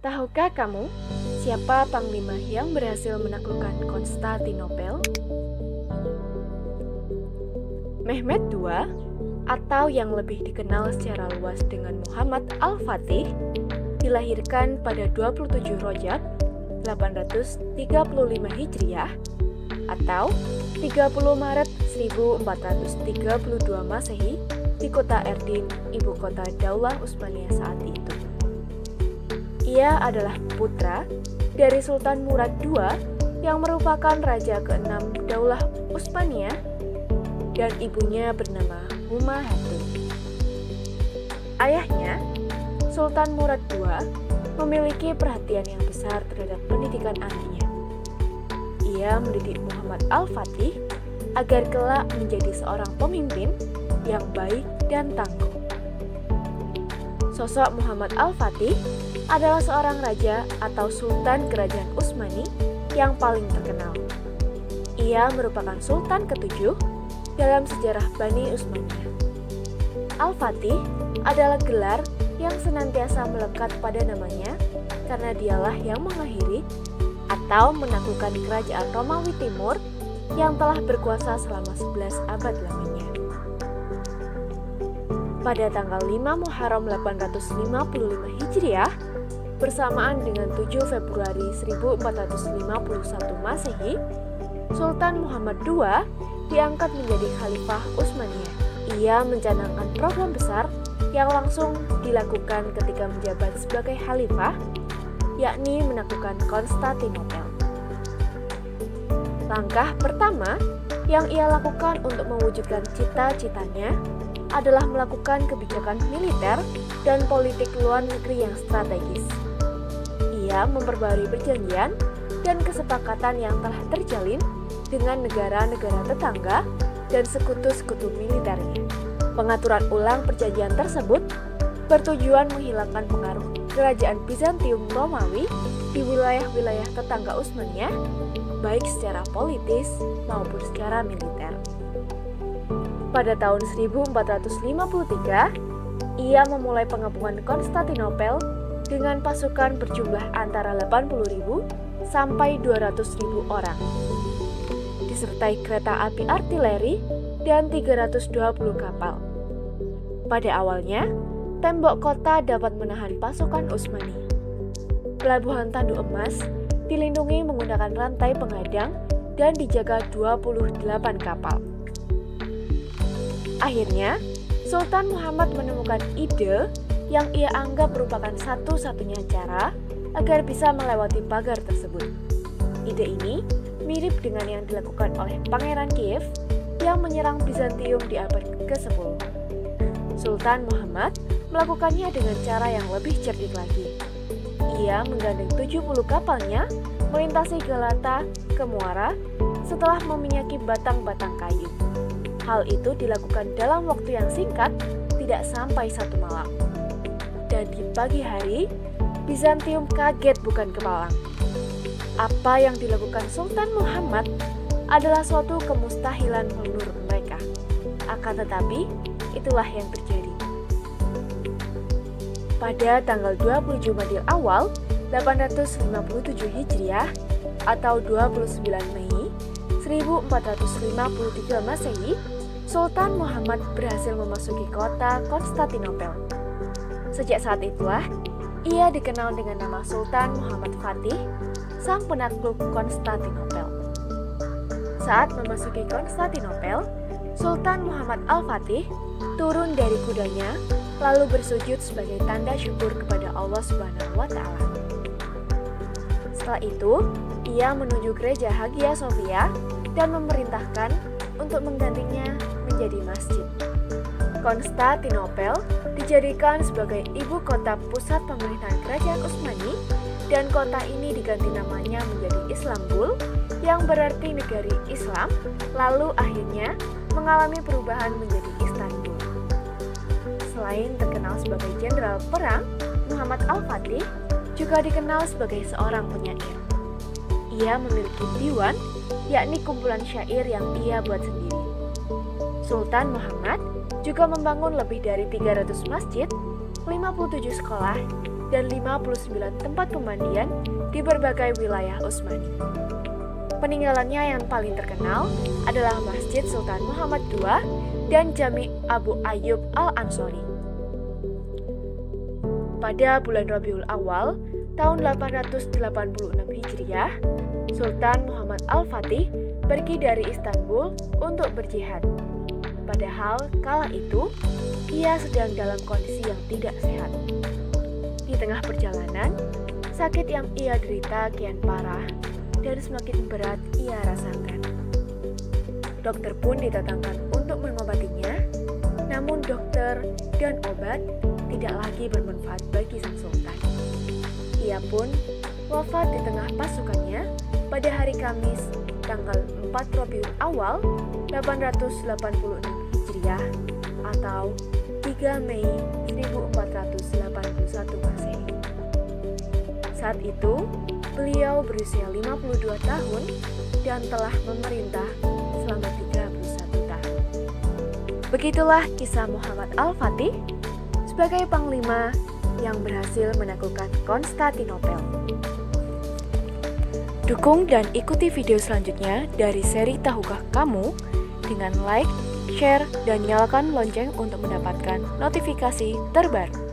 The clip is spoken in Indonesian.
Tahukah kamu siapa panglima yang berhasil menaklukkan Konstantinopel? Mehmed II, atau yang lebih dikenal secara luas dengan Muhammad Al-Fatih, dilahirkan pada 27 Rajab 835 Hijriah atau 30 Maret 1432 Masehi di kota Erdin, ibu kota Daulah Utsmaniyah saat itu. Ia adalah putra dari Sultan Murad II yang merupakan raja ke-6 Daulah Utsmaniyah dan ibunya bernama Huma Hatun. Ayahnya, Sultan Murad II, memiliki perhatian yang besar terhadap pendidikan anaknya. Ia mendidik Muhammad Al-Fatih agar kelak menjadi seorang pemimpin yang baik dan tangguh. Sosok Muhammad Al-Fatih adalah seorang raja atau sultan kerajaan Utsmani yang paling terkenal. Ia merupakan sultan ke-7 dalam sejarah Bani Utsmaniyah. Al-Fatih adalah gelar yang senantiasa melekat pada namanya karena dialah yang mengakhiri atau menaklukkan kerajaan Romawi Timur yang telah berkuasa selama 11 abad lamanya. Pada tanggal 5 Muharram 855 Hijriah, bersamaan dengan 7 Februari 1451 Masehi, Sultan Muhammad II diangkat menjadi Khalifah Utsmaniyah. Ia mencanangkan program besar yang langsung dilakukan ketika menjabat sebagai Khalifah, yakni menaklukkan Konstantinopel. Langkah pertama yang ia lakukan untuk mewujudkan cita-citanya adalah melakukan kebijakan militer dan politik luar negeri yang strategis. Ia memperbarui perjanjian dan kesepakatan yang telah terjalin dengan negara-negara tetangga dan sekutu-sekutu militernya. Pengaturan ulang perjanjian tersebut bertujuan menghilangkan pengaruh kerajaan Bizantium Romawi di wilayah-wilayah tetangga Utsmaniyah, baik secara politis maupun secara militer. Pada tahun 1453, ia memulai pengepungan Konstantinopel dengan pasukan berjumlah antara 80.000 sampai 200.000 orang, disertai kereta api artileri dan 320 kapal. Pada awalnya, tembok kota dapat menahan pasukan Utsmani. Pelabuhan Tanduk Emas dilindungi menggunakan rantai penghadang dan dijaga 28 kapal. Akhirnya, Sultan Muhammad menemukan ide yang ia anggap merupakan satu-satunya cara agar bisa melewati pagar tersebut. Ide ini mirip dengan yang dilakukan oleh Pangeran Kiev yang menyerang Bizantium di abad ke-10. Sultan Muhammad melakukannya dengan cara yang lebih cerdik lagi. Ia menggandeng 70 kapalnya melintasi Galata ke Muara setelah meminyaki batang-batang kayu. Hal itu dilakukan dalam waktu yang singkat, tidak sampai 1 malam. Dan di pagi hari, Bizantium kaget bukan kepalang. Apa yang dilakukan Sultan Muhammad adalah suatu kemustahilan menurut mereka. Akan tetapi, itulah yang terjadi. Pada tanggal 20 Jumadil Awal 857 Hijriah atau 29 Mei 1453 Masehi, Sultan Muhammad berhasil memasuki kota Konstantinopel. Sejak saat itulah, ia dikenal dengan nama Sultan Muhammad Fatih, sang penakluk Konstantinopel. Saat memasuki Konstantinopel, Sultan Muhammad Al-Fatih turun dari kudanya lalu bersujud sebagai tanda syukur kepada Allah Subhanahu wa Ta'ala. Setelah itu, ia menuju gereja Hagia Sophia dan memerintahkan untuk menggantinya menjadi masjid. Konstantinopel dijadikan sebagai ibu kota pusat pemerintahan kerajaan Utsmani dan kota ini diganti namanya menjadi Istanbul yang berarti negari Islam, lalu akhirnya mengalami perubahan menjadi Istanbul. Selain terkenal sebagai jenderal perang, Muhammad Al-Fatih juga dikenal sebagai seorang penyair. Ia memiliki diwan, yakni kumpulan syair yang ia buat sendiri. Sultan Muhammad juga membangun lebih dari 300 masjid, 57 sekolah, dan 59 tempat pemandian di berbagai wilayah Utsmani. Peninggalannya yang paling terkenal adalah Masjid Sultan Muhammad II dan Jami Abu Ayyub Al-Ansori. Pada bulan Rabiul Awal tahun 886 Hijriah, Sultan Muhammad Al-Fatih pergi dari Istanbul untuk berjihad. Padahal kala itu, ia sedang dalam kondisi yang tidak sehat. Di tengah perjalanan, sakit yang ia derita kian parah dan semakin berat ia rasakan. Dokter pun didatangkan untuk mengobatinya, namun dokter dan obat tidak lagi bermanfaat bagi sang sultan. Ia pun wafat di tengah pasukannya pada hari Kamis, tanggal 4 Rabiul Awal 886 Hijriah atau 3 Mei 1481 Masehi. Saat itu, beliau berusia 52 tahun dan telah memerintah selama 31 tahun. Begitulah kisah Muhammad Al-Fatih sebagai panglima yang berhasil menaklukkan Konstantinopel. Dukung dan ikuti video selanjutnya dari seri Tahukah Kamu dengan like, share, dan nyalakan lonceng untuk mendapatkan notifikasi terbaru.